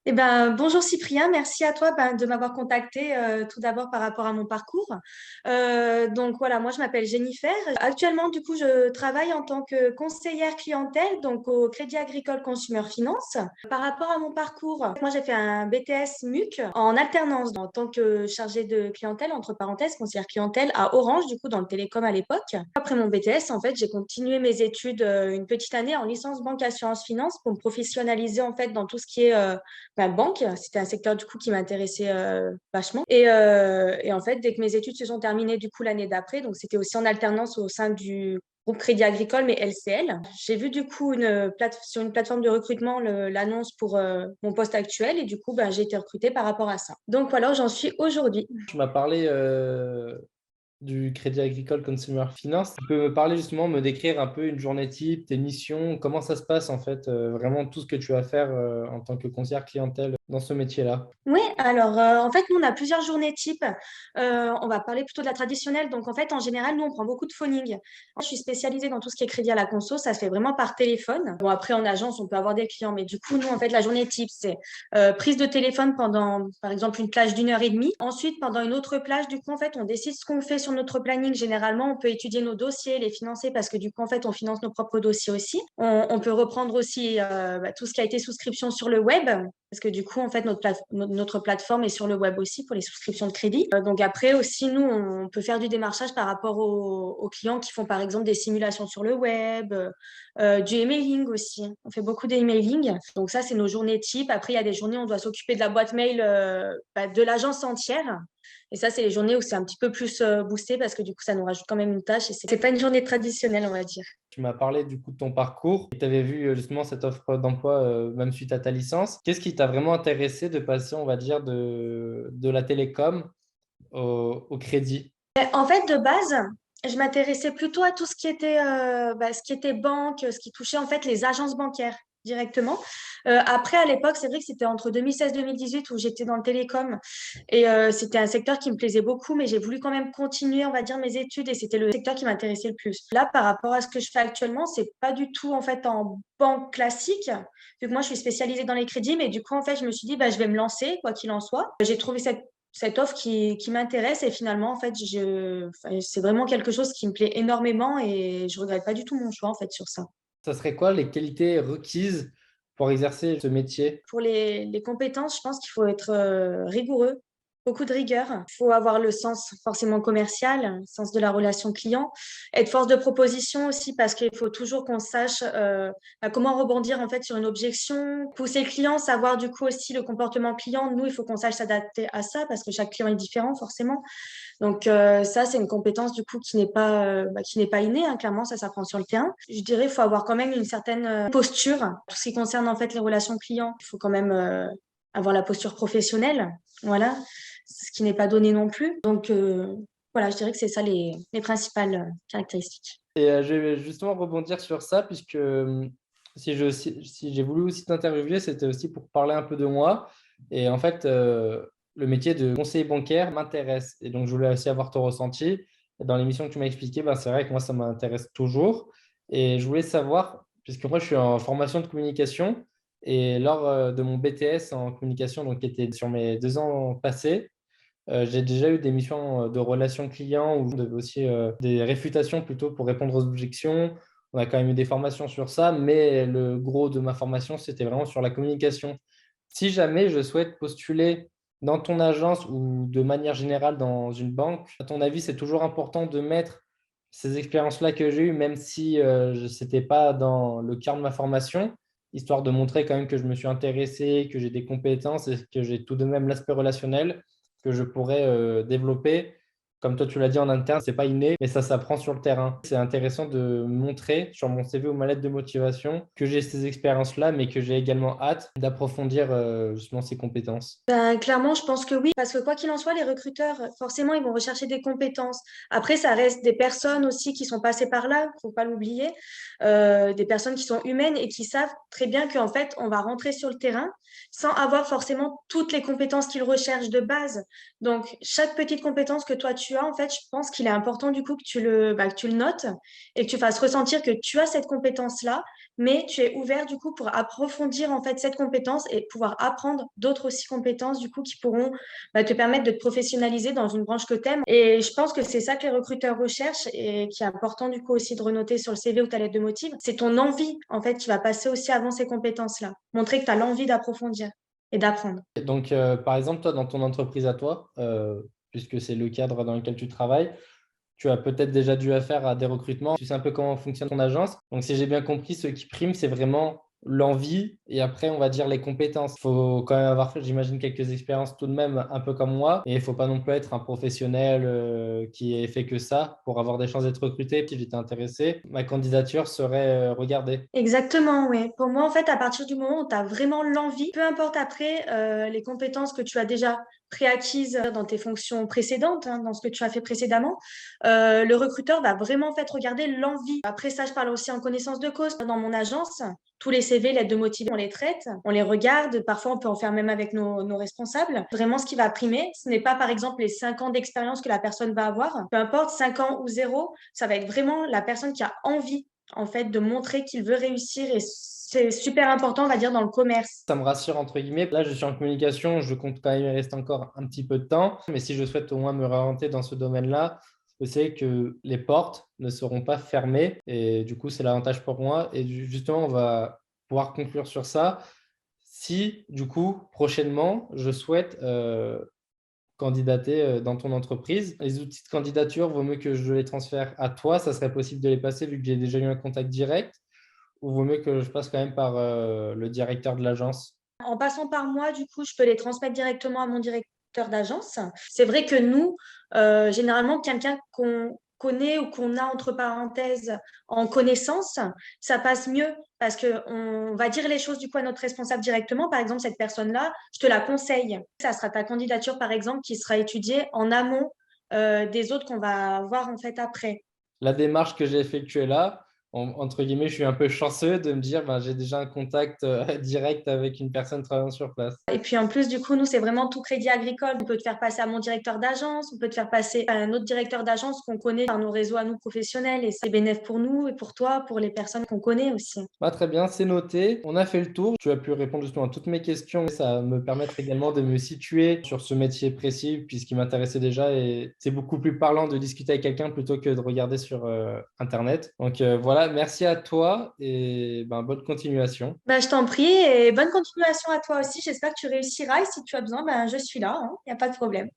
Bonjour Cyprien, merci à toi de m'avoir contacté tout d'abord par rapport à mon parcours. Donc voilà, moi je m'appelle Jennifer. Actuellement, du coup, je travaille en tant que conseillère clientèle, donc au Crédit Agricole Consumer Finance. Par rapport à mon parcours, moi j'ai fait un BTS MUC en alternance en tant que chargée de clientèle, entre parenthèses, conseillère clientèle à Orange, du coup dans le télécom à l'époque. Après mon BTS, en fait, j'ai continué mes études une petite année en licence banque assurance finance pour me professionnaliser en fait dans tout ce qui est ma banque. C'était un secteur du coup qui m'intéressait vachement. Et en fait, dès que mes études se sont terminées du coup l'année d'après, donc c'était aussi en alternance au sein du groupe Crédit Agricole, mais LCL. J'ai vu du coup sur une plateforme de recrutement l'annonce pour mon poste actuel et du coup, j'ai été recrutée par rapport à ça. Donc voilà où j'en suis aujourd'hui. Tu m'as parlé du Crédit Agricole Consumer Finance. Tu peux me parler justement, me décrire un peu une journée type, tes missions, comment ça se passe en fait, vraiment tout ce que tu vas faire en tant que conseillère clientèle dans ce métier-là. Oui, alors en fait, nous, on a plusieurs journées types. On va parler plutôt de la traditionnelle. Donc, en fait, en général, nous, on prend beaucoup de phoning. Je suis spécialisée dans tout ce qui est crédit à la conso. Ça se fait vraiment par téléphone. Bon, après, en agence, on peut avoir des clients. Mais du coup, nous, en fait, la journée type, c'est prise de téléphone pendant, par exemple, une plage d'une heure et demie. Ensuite, pendant une autre plage, du coup, en fait, on décide ce qu'on fait sur notre planning. Généralement, on peut étudier nos dossiers, les financer parce que du coup, en fait, on finance nos propres dossiers aussi. On peut reprendre aussi tout ce qui a été souscription sur le web. Parce que du coup, en fait, notre plateforme est sur le web aussi pour les souscriptions de crédit. Donc après aussi, nous, on peut faire du démarchage par rapport aux clients qui font par exemple des simulations sur le web, du emailing aussi. On fait beaucoup d'emailing. Donc ça, c'est nos journées type. Après, il y a des journées où on doit s'occuper de la boîte mail de l'agence entière. Et ça, c'est les journées où c'est un petit peu plus boosté parce que du coup, ça nous rajoute quand même une tâche et c'est pas une journée traditionnelle, on va dire. Tu m'as parlé du coup de ton parcours et tu avais vu justement cette offre d'emploi même suite à ta licence. Qu'est-ce qui t'a vraiment intéressé de passer, on va dire, de la télécom au crédit? En fait, de base, je m'intéressais plutôt à tout ce qui était banque, ce qui touchait en fait les agences bancaires directement. Après, à l'époque, c'est vrai que c'était entre 2016-2018 où j'étais dans le télécom et c'était un secteur qui me plaisait beaucoup, mais j'ai voulu quand même continuer, on va dire, mes études et c'était le secteur qui m'intéressait le plus. Là, par rapport à ce que je fais actuellement, c'est pas du tout en fait en banque classique, vu que moi je suis spécialisée dans les crédits, mais du coup, en fait, je me suis dit, je vais me lancer, quoi qu'il en soit. J'ai trouvé cette offre qui m'intéresse et finalement, en fait, c'est vraiment quelque chose qui me plaît énormément et je regrette pas du tout mon choix, en fait, sur ça. Ça serait quoi les qualités requises pour exercer ce métier? Pour les compétences, je pense qu'il faut être rigoureux, beaucoup de rigueur. Il faut avoir le sens forcément commercial, le sens de la relation client, être force de proposition aussi parce qu'il faut toujours qu'on sache comment rebondir en fait sur une objection, pousser le client, savoir du coup aussi le comportement client. Nous, il faut qu'on sache s'adapter à ça parce que chaque client est différent forcément. Donc ça, c'est une compétence du coup qui n'est pas innée, hein, clairement, ça s'apprend sur le terrain. Je dirais qu'il faut avoir quand même une certaine posture. Tout ce qui concerne en fait les relations clients, il faut quand même avoir la posture professionnelle, voilà, ce qui n'est pas donné non plus. Donc voilà, je dirais que c'est ça les principales caractéristiques. Et je vais justement rebondir sur ça, puisque si j'ai voulu aussi t'interviewer, c'était aussi pour parler un peu de moi. Et en fait, le métier de conseiller bancaire m'intéresse. Et donc, je voulais aussi avoir ton ressenti. Et dans l'émission que tu m'as expliqué, ben, c'est vrai que moi, ça m'intéresse toujours. Et je voulais savoir, puisque moi, je suis en formation de communication, et lors de mon BTS en communication, donc qui était sur mes 2 ans passés, j'ai déjà eu des missions de relations clients où on devait aussi des réfutations plutôt pour répondre aux objections. On a quand même eu des formations sur ça, mais le gros de ma formation, c'était vraiment sur la communication. Si jamais je souhaite postuler dans ton agence ou de manière générale dans une banque, à ton avis, c'est toujours important de mettre ces expériences-là que j'ai eues, même si ce n'était pas dans le cœur de ma formation, histoire de montrer quand même que je me suis intéressé, que j'ai des compétences et que j'ai tout de même l'aspect relationnel que je pourrais développer. Comme toi, tu l'as dit en interne, c'est pas inné, mais ça s'apprend sur le terrain. C'est intéressant de montrer sur mon CV ou ma lettre de motivation que j'ai ces expériences-là, mais que j'ai également hâte d'approfondir justement ces compétences. Clairement, je pense que oui, parce que quoi qu'il en soit, les recruteurs, forcément, ils vont rechercher des compétences. Après, ça reste des personnes aussi qui sont passées par là, faut pas l'oublier, des personnes qui sont humaines et qui savent très bien qu'en fait, on va rentrer sur le terrain sans avoir forcément toutes les compétences qu'ils recherchent de base. Donc, chaque petite compétence que toi tu tu as, en fait, je pense qu'il est important du coup que tu le notes et que tu fasses ressentir que tu as cette compétence-là, mais tu es ouvert du coup pour approfondir en fait cette compétence et pouvoir apprendre d'autres aussi compétences du coup qui pourront te permettre de te professionnaliser dans une branche que tu aimes. Et je pense que c'est ça que les recruteurs recherchent et qui est important du coup aussi de renoter sur le CV ou ta lettre de motif. C'est ton envie en fait qui va passer aussi avant ces compétences-là. Montrer que tu as l'envie d'approfondir et d'apprendre. Donc, par exemple, toi, dans ton entreprise à toi, puisque c'est le cadre dans lequel tu travailles, tu as peut-être déjà dû affaire à des recrutements. Tu sais un peu comment fonctionne ton agence. Donc, si j'ai bien compris, ce qui prime, c'est vraiment l'envie et après, on va dire les compétences. Il faut quand même avoir fait, j'imagine, quelques expériences tout de même, un peu comme moi. Et il ne faut pas non plus être un professionnel qui ait fait que ça pour avoir des chances d'être recruté. Si j'étais intéressé, ma candidature serait regardée. Exactement, oui. Pour moi, en fait, à partir du moment où tu as vraiment l'envie, peu importe après les compétences que tu as déjà préacquises dans tes fonctions précédentes, hein, dans ce que tu as fait précédemment, le recruteur va vraiment en fait regarder l'envie. Après ça, je parle aussi en connaissance de cause. Dans mon agence, tous les CV, lettres de motivation, on les traite, on les regarde. Parfois, on peut en faire même avec nos responsables. Vraiment, ce qui va primer, ce n'est pas par exemple les 5 ans d'expérience que la personne va avoir. Peu importe, 5 ans ou zéro, ça va être vraiment la personne qui a envie en fait, de montrer qu'il veut réussir et c'est super important, on va dire, dans le commerce. Ça me rassure, entre guillemets. Là, je suis en communication, je compte quand même y rester encore un petit peu de temps. Mais si je souhaite au moins me réorienter dans ce domaine-là, je sais que les portes ne seront pas fermées. Et du coup, c'est l'avantage pour moi. Et justement, on va pouvoir conclure sur ça. Si, du coup, prochainement, je souhaite candidater dans ton entreprise, les outils de candidature, vaut mieux que je les transfère à toi. Ça serait possible de les passer vu que j'ai déjà eu un contact direct. Ou vaut mieux que je passe quand même par le directeur de l'agence? En passant par moi, du coup, je peux les transmettre directement à mon directeur d'agence. C'est vrai que nous, généralement, quelqu'un qu'on connaît ou qu'on a entre parenthèses en connaissance, ça passe mieux parce qu'on va dire les choses du coup à notre responsable directement. Par exemple, cette personne-là, je te la conseille. Ça sera ta candidature, par exemple, qui sera étudiée en amont des autres qu'on va voir en fait après. La démarche que j'ai effectuée là, entre guillemets, je suis un peu chanceux de me dire ben, j'ai déjà un contact direct avec une personne travaillant sur place. Et puis en plus, du coup, nous, c'est vraiment tout crédit agricole. On peut te faire passer à mon directeur d'agence, on peut te faire passer à un autre directeur d'agence qu'on connaît par nos réseaux à nous professionnels. Et c'est bénéf pour nous et pour toi, pour les personnes qu'on connaît aussi. Bah, très bien, c'est noté. On a fait le tour. Tu as pu répondre justement à toutes mes questions. Ça va me permettre également de me situer sur ce métier précis, puisqu'il m'intéressait déjà. Et c'est beaucoup plus parlant de discuter avec quelqu'un plutôt que de regarder sur Internet. Donc voilà, merci à toi et ben, bonne continuation. Ben, je t'en prie et bonne continuation à toi aussi. J'espère que tu réussiras. Et si tu as besoin, ben, je suis là, hein. Il n'y a pas de problème.